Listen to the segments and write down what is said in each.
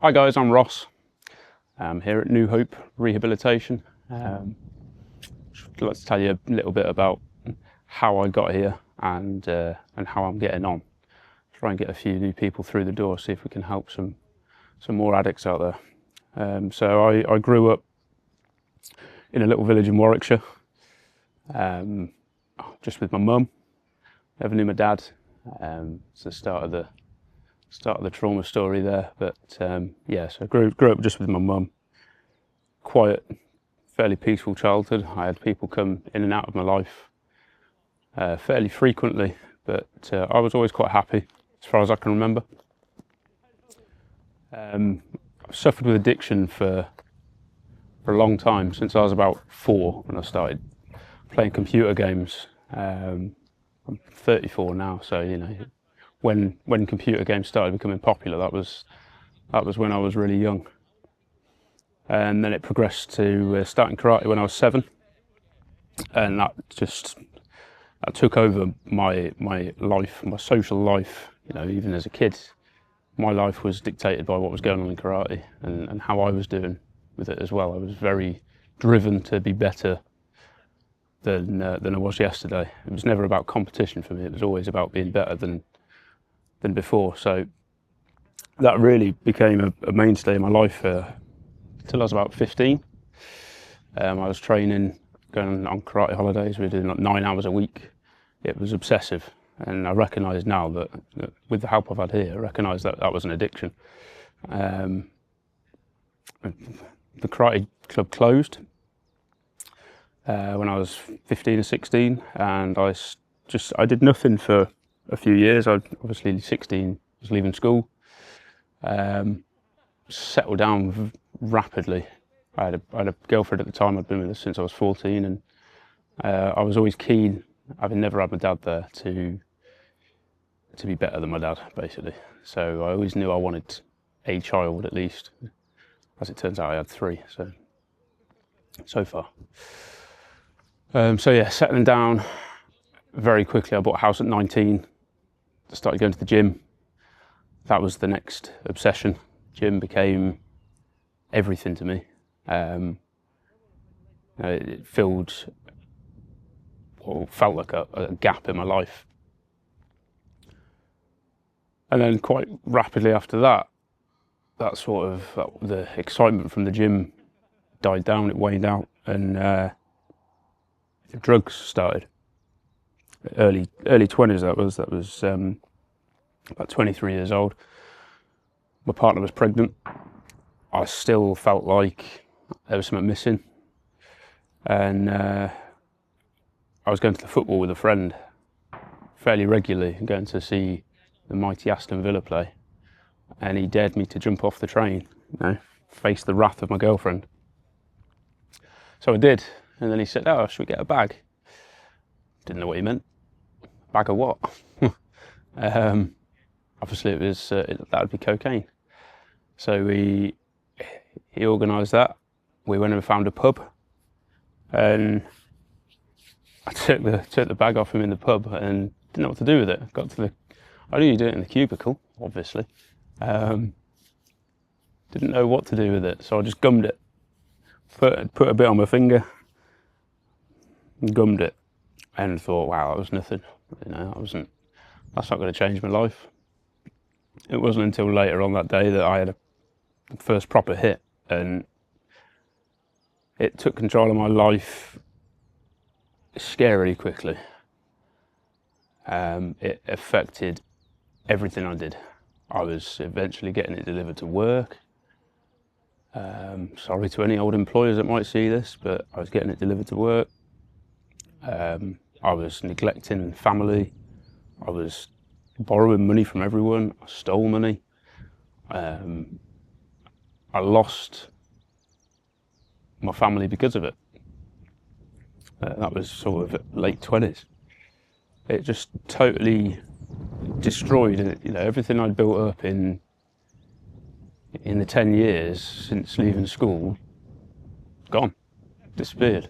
Hi guys, I'm Ross. I'm here at Hope Rehabilitation. Let's tell you a little bit about how I got here and how I'm getting on. Try and get a few new people through the door, see if we can help some more addicts out there. So I grew up in a little village in Warwickshire, just with my mum. Never knew my dad. It's the start of the trauma story there, but yeah, so I grew up just with my mum. Quiet, fairly peaceful childhood. I had people come in and out of my life fairly frequently, but I was always quite happy as far as I can remember. I've suffered with addiction for a long time, since I was about 4 when I started playing computer games. I'm 34 now, so you know, when computer games started becoming popular, that was when I was really young. And then it progressed to starting karate when I was 7, and that took over my life, my social life. You know, even as a kid, my life was dictated by what was going on in karate and how I was doing with it as well. I was very driven to be better than I was yesterday. It was never about competition for me. It was always about being better than before. So that really became a mainstay in my life till I was about 15. I was training, going on karate holidays. We were doing like 9 hours a week. It was obsessive, and I recognise now that with the help I've had here, I recognise that was an addiction. The karate club closed when I was 15 or 16, and I did nothing for a few years. I obviously 16 was leaving school. Settled down rapidly. I had a girlfriend at the time. I'd been with her since I was 14, and I was always keen, having never had my dad there, to be better than my dad, basically. So I always knew I wanted a child at least. As it turns out, I had 3. So far. So yeah, settling down very quickly. I bought a house at 19. Started going to the gym. That was the next obsession. Gym became everything to me. It filled or felt like a gap in my life. And then quite rapidly after that, the excitement from the gym died down, it waned out, and the drugs started. Early 20s, that was about 23 years old. My partner was pregnant. I still felt like there was something missing, and I was going to the football with a friend fairly regularly, going to see the mighty Aston Villa play, and he dared me to jump off the train, face the wrath of my girlfriend. So I did, and then he said, "Oh, should we get a bag?" Didn't know what he meant. Bag of what? Obviously it was that would be cocaine. So he organised that. We went and found a pub, and I took the bag off him in the pub and didn't know what to do with it. I knew you do it in the cubicle, obviously. Didn't know what to do with it, so I just gummed it. Put a bit on my finger, and gummed it, and thought, wow, that was nothing. That's not going to change my life. It wasn't until later on that day that I had the first proper hit, and it took control of my life scarily quickly. It affected everything I did. I was eventually getting it delivered to work. Sorry to any old employers that might see this, but I was getting it delivered to work. I was neglecting family. I was borrowing money from everyone. I stole money. I lost my family because of it. That was sort of late 20s. It just totally destroyed it. You know, everything I'd built up in the 10 years since leaving school, gone, disappeared.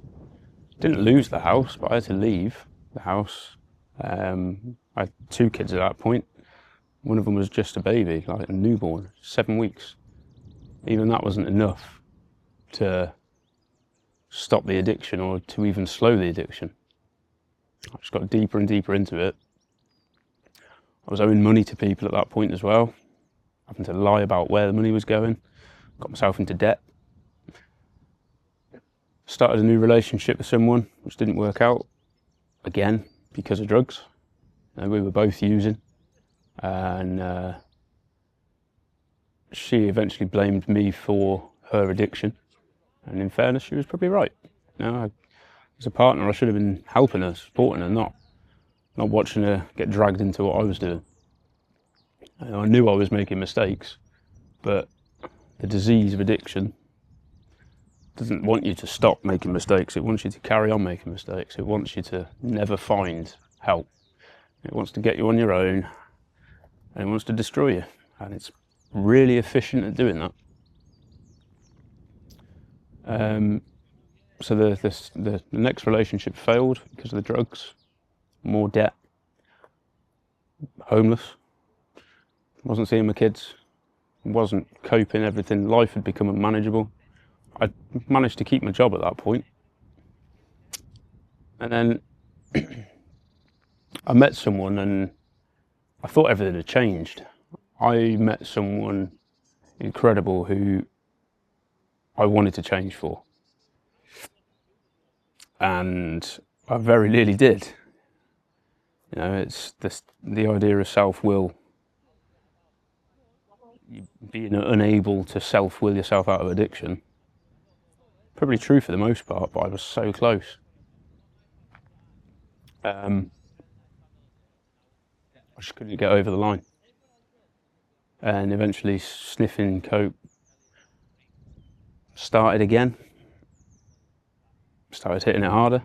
Didn't lose the house, but I had to leave the house. I had 2 kids at that point. One of them was just a baby, like a newborn, 7 weeks. even that wasn't enough to stop the addiction or to even slow the addiction. I just got deeper and deeper into it. I was owing money to people at that point as well, having to lie about where the money was going, got myself into debt. Started a new relationship with someone, which didn't work out, again, because of drugs. We were both using, and she eventually blamed me for her addiction. And in fairness, she was probably right. As a partner, I should have been helping her, supporting her, not watching her get dragged into what I was doing. I knew I was making mistakes, but the disease of addiction doesn't want you to stop making mistakes. It wants you to carry on making mistakes. It wants you to never find help. It wants to get you on your own, and it wants to destroy you. And it's really efficient at doing that. So the next relationship failed because of the drugs, more debt, homeless, wasn't seeing my kids, wasn't coping, everything, life had become unmanageable. I managed to keep my job at that point. And then I met someone and I thought everything had changed. I met someone incredible who I wanted to change for. And I very nearly did. It's the idea of self-will. Being unable to self-will yourself out of addiction. Probably true for the most part, but I was so close. I just couldn't get over the line. And eventually sniffing coke started again. Started hitting it harder.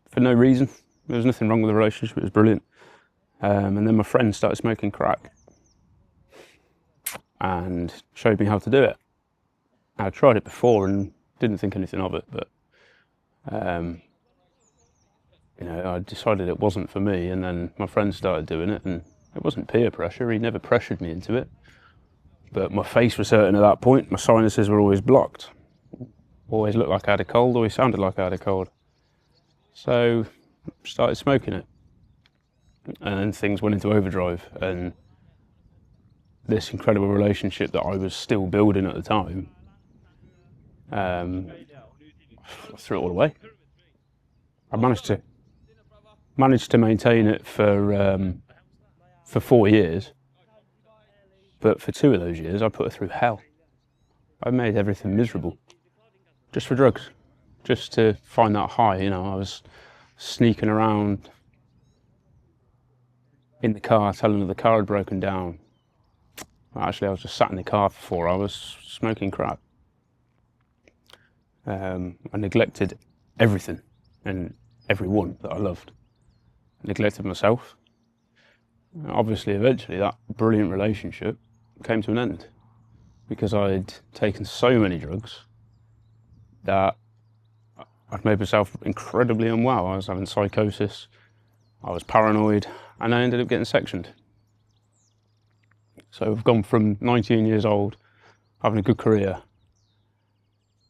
For no reason. There was nothing wrong with the relationship, it was brilliant. And then my friend started smoking crack and showed me how to do it. I tried it before and didn't think anything of it, but I decided it wasn't for me, and then my friend started doing it, and it wasn't peer pressure, he never pressured me into it, but my face was hurting at that point, my sinuses were always blocked, always looked like I had a cold, always sounded like I had a cold. So started smoking it, and then things went into overdrive, and this incredible relationship that I was still building at the time, I threw it all away. I managed to maintain it for 4 years, but for 2 of those years I put her through hell. I made everything miserable, just for drugs, just to find that high. I was sneaking around in the car, telling her the car had broken down. Actually, I was just sat in the car for 4 hours smoking crack. I neglected everything and everyone that I loved. I neglected myself. Obviously, eventually, that brilliant relationship came to an end because I'd taken so many drugs that I'd made myself incredibly unwell. I was having psychosis, I was paranoid, and I ended up getting sectioned. So I've gone from 19 years old, having a good career,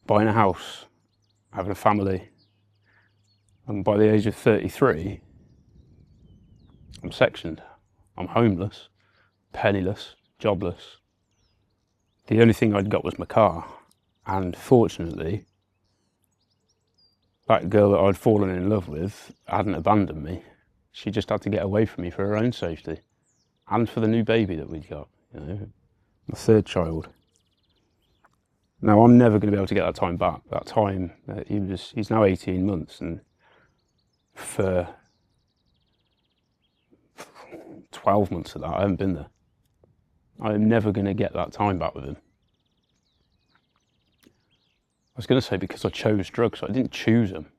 buying a house, having a family, and by the age of 33, I'm sectioned. I'm homeless, penniless, jobless. The only thing I'd got was my car, and fortunately, that girl that I'd fallen in love with hadn't abandoned me. She just had to get away from me for her own safety, and for the new baby that we'd got, my 3rd child. Now, I'm never going to be able to get that time back. That time, he's now 18 months, and for 12 months of that, I haven't been there. I'm never going to get that time back with him. I was going to say because I chose drugs, I didn't choose them.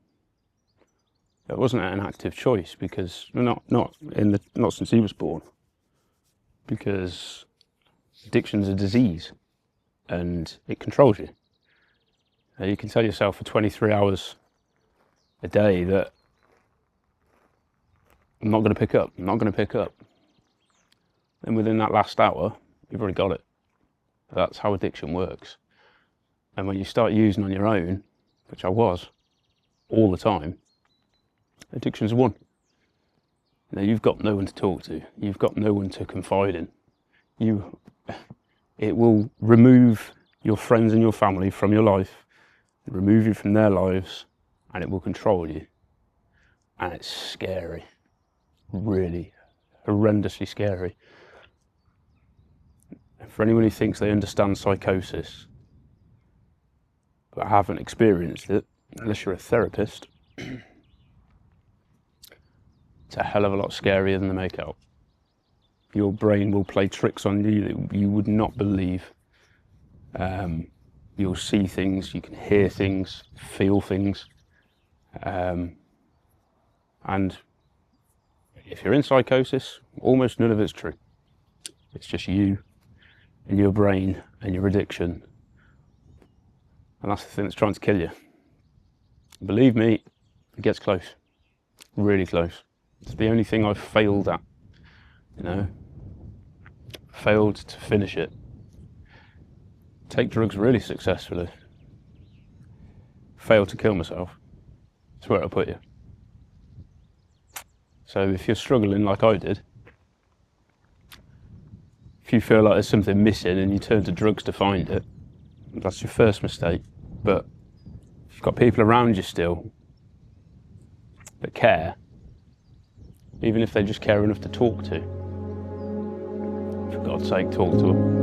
It wasn't an active choice because, not since he was born, because addiction's a disease and it controls you. You can tell yourself for 23 hours a day that I'm not going to pick up, I'm not going to pick up. And within that last hour, you've already got it. That's how addiction works. And when you start using on your own, which I was all the time, addiction's won. Now, you've got no one to talk to. You've got no one to confide in. It will remove your friends and your family from your life, remove you from their lives, and it will control you. And it's scary, really horrendously scary. And for anyone who thinks they understand psychosis but haven't experienced it, unless you're a therapist, it's a hell of a lot scarier than they make out. Your brain will play tricks on you that you would not believe. You'll see things, you can hear things, feel things. And if you're in psychosis, almost none of it's true. It's just you and your brain and your addiction. And that's the thing that's trying to kill you. Believe me, it gets close, really close. It's the only thing I've failed at, you know, failed to finish it. Take drugs really successfully. Failed to kill myself. That's where I'll put you. So if you're struggling like I did, if you feel like there's something missing and you turn to drugs to find it, that's your first mistake. But if you've got people around you still that care, even if they just care enough to talk to, for God's sake, talk to them.